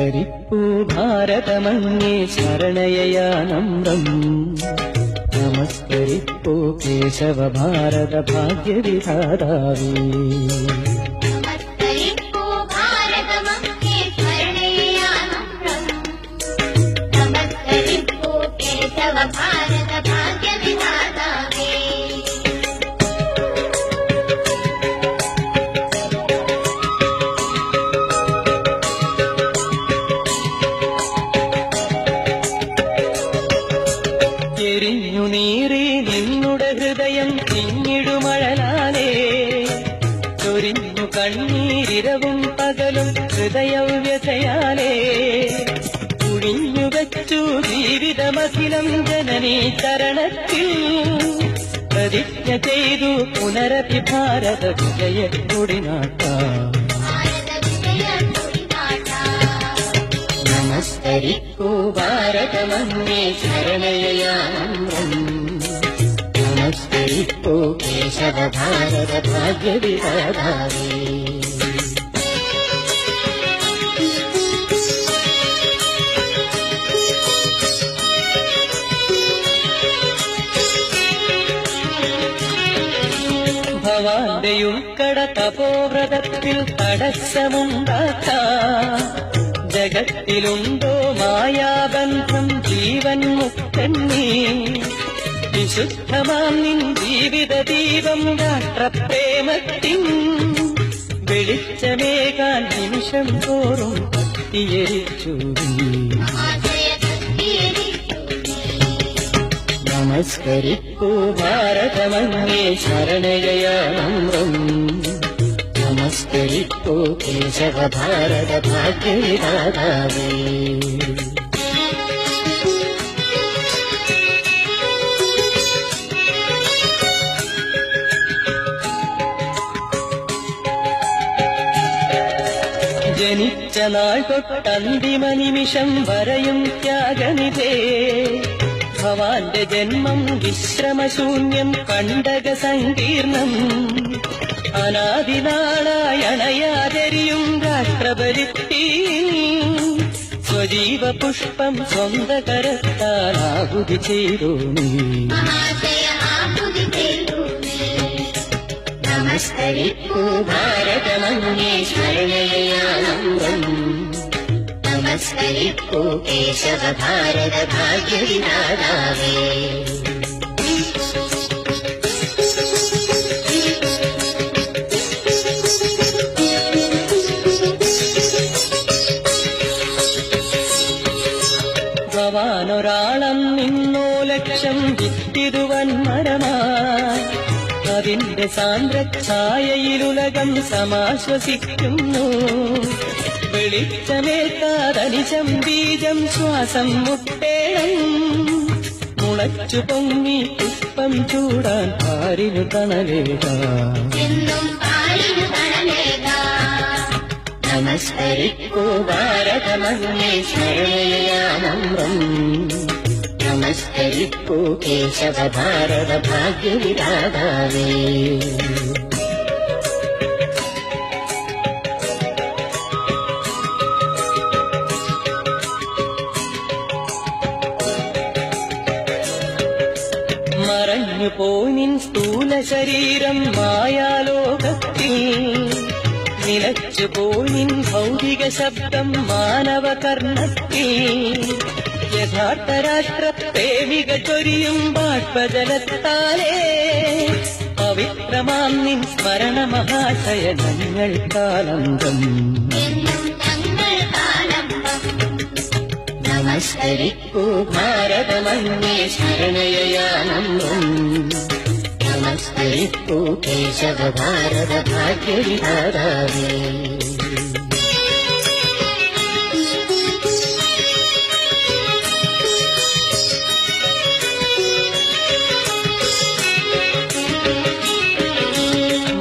നമസ്കരിപ്പൂ ഭാരതമങ്ങേ ശരണയയാനമ്രം നമസ്കരിപ്പൂ കേശവ ഭാരത ഭാഗ്യവിധാതാവേ എരിഞ്ഞു നീറി നിന്നുടെ ഹൃദയം തിങ്ങിടുമഴലാലേ ചൊരിഞ്ഞു കണ്ണീരിരവും പകലും ഹൃദയവ്യഥയാലേ കുഴിഞ്ഞു വെച്ചു ജീവിതമഖിലം ജനനീ ചരണത്തിൽ പ്രതിജ്ഞ ചെയ്തു പുനരപി ഭാരത വിജയക്കൊടിനാട്ടാം നമസ്കരിപ്പൂ ഭാരതമങ്ങേ ശരണയയാനമ്രം നമസ്കരിപ്പൂ കേശവ ഭാരത ഭാഗ്യവിധാതാവേ ഭവാന്റെ ഉൾക്കട തപോവ്രതത്തിൽ തടസ്സമുണ്ടാക്കാം ജഗത്തിലുണ്ടോ മായാബന്ധം ജീവൻ മുക്തന്നീ വിശുദ്ധമാം നിൻ ജീവിത ദീപം രാഷ്ട്രപ്രേമത്തിൻ വെളിച്ചമേകാൻ നിമിഷം തോറും കത്തിയരിച്ചു നമസ്കരിപ്പൂ ഭാരതമങ്ങേ ശരണയയാനമ്രം നമസ്കരിപ്പൂ കേശവ ഭാരത ഭാഗ്യവിധാതാവേ ജനിച്ച നാൾ തൊട്ടന്തിമ നിമിഷം വരെയും ത്യാഗനിധേ ഭവാന്റെ ജന്മം വിശ്രമശൂന്യം കണ്ടക സങ്കീർണം അനാദിനാളായണയാചരിയും രാഷ്ട്രപരിത്തി സ്വജീവ പുഷ്പം സ്വന്ത കരത്താലാഹുതി ചെയ്തു നമസ്കരിപ്പൂ ഭാരതമങ്ങേ ശരണയയാനമ്രം നമസ്കരിപ്പൂ കേശവ ഭാരത ഭാഗ്യവിധാതാവേ ഭവാനൊരാളം നിന്നോ ലക്ഷം വിത്തിടുവൻ മരമായി അതിന്റെ സാന്ദ്രഛായയിലുലകം സമാശ്വസിക്കുന്നു വെളിച്ചമേക്കാതനിശം ബീജം ശ്വാസം മുട്ടേണം മുളച്ചു പൊങ്ങി പുഷ്പം ചൂടാൻ പാരിനു തണലേകാം നമസ്കരിപ്പൂ ഭാരതമങ്ങേ ശരണയയാനമ്രം നമസ്കരിപ്പൂ കേശവ ഭാരത ഭാഗ്യവിധാതാവേ മറഞ്ഞു പോയിൻ സ്ഥൂല ശരീരം മായാലോകത്തിൽ നിലച്ചു പോയിൻ ഭൗതിക ശബ്ദം മാനവകർണത്തിൽ യഥാർത്ഥ രാഷ്ട്ര പ്രേമിക ചൊരിയും ബാഷ്പജലത്താലേ പവിത്രമാം നിൻ സ്മരണ മഹാശയ ഞങ്ങൾക്കാനന്ദം നമസ്കരിപ്പൂ ഭാരതമങ്ങേ ശരണയയാനമ്രം നമസ്കരിപ്പൂ കേശവ ഭാരത ഭാഗ്യവിധാതാവേ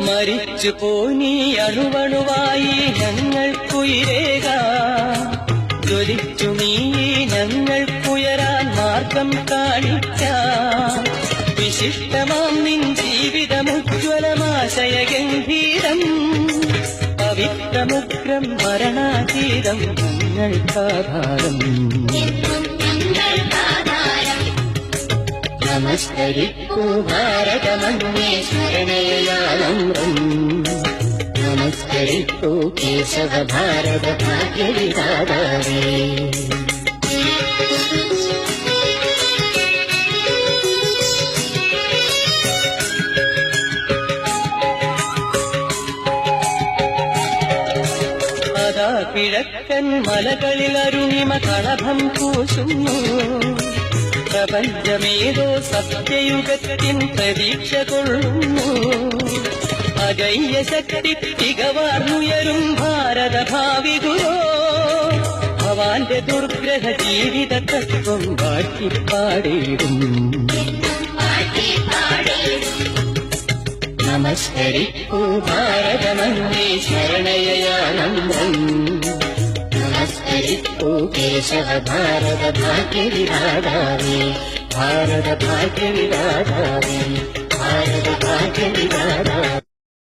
മരിച്ചു പോനീ അണുവണുവായി ഞങ്ങൾക്കുയിരേകാം ജ്വലിച്ചു നീ ഞങ്ങൾക്കുയരാൻ മാർഗം കാണിക്കാം വിശിഷ്ടമാം നിൻ ജീവിതമുജ്വലമാശയഗംഭീരം പവിത്രമുഗ്രം മരണാതീതം ഞങ്ങൾക്കാധാരം. നമസ്കരിക്കൂ ഭാരതമങ്ങേ ശരണയാളമ്രം. നമസ്കരിക്കൂ കേശവ ഭാരത ഭാഗ്യവിധാതാവേ. അതാ കിഴക്കൻ മലകളിൽ അരുണിമ കളഭം പൂശുന്നു. പ്രപഞ്ചമേതോ സത്യയുഗത്തിൻ പ്രതീക്ഷ കൊള്ളുന്നു. അജയ്യ ശക്തി തികവാർന്നുയരും ഭാരത ഭാവി ഗുരോ. ഭവാന്റെ ദുർഗ്രഹ ജീവിത തത്വം വാഴ്ത്തിപ്പാടിയിടും. നമസ്കരിക്കൂ ഭാരതമങ്ങേ ശരണയാളമ്രം. നമസ്കരിക്കൂ കേശവ ഭാരത ഭാഗ്യവിധാതാവേ. ഭാരത ഭാഗ്യവിധാതാവേ. ഭാരത ഭാഗ്യവിധാതാവേ.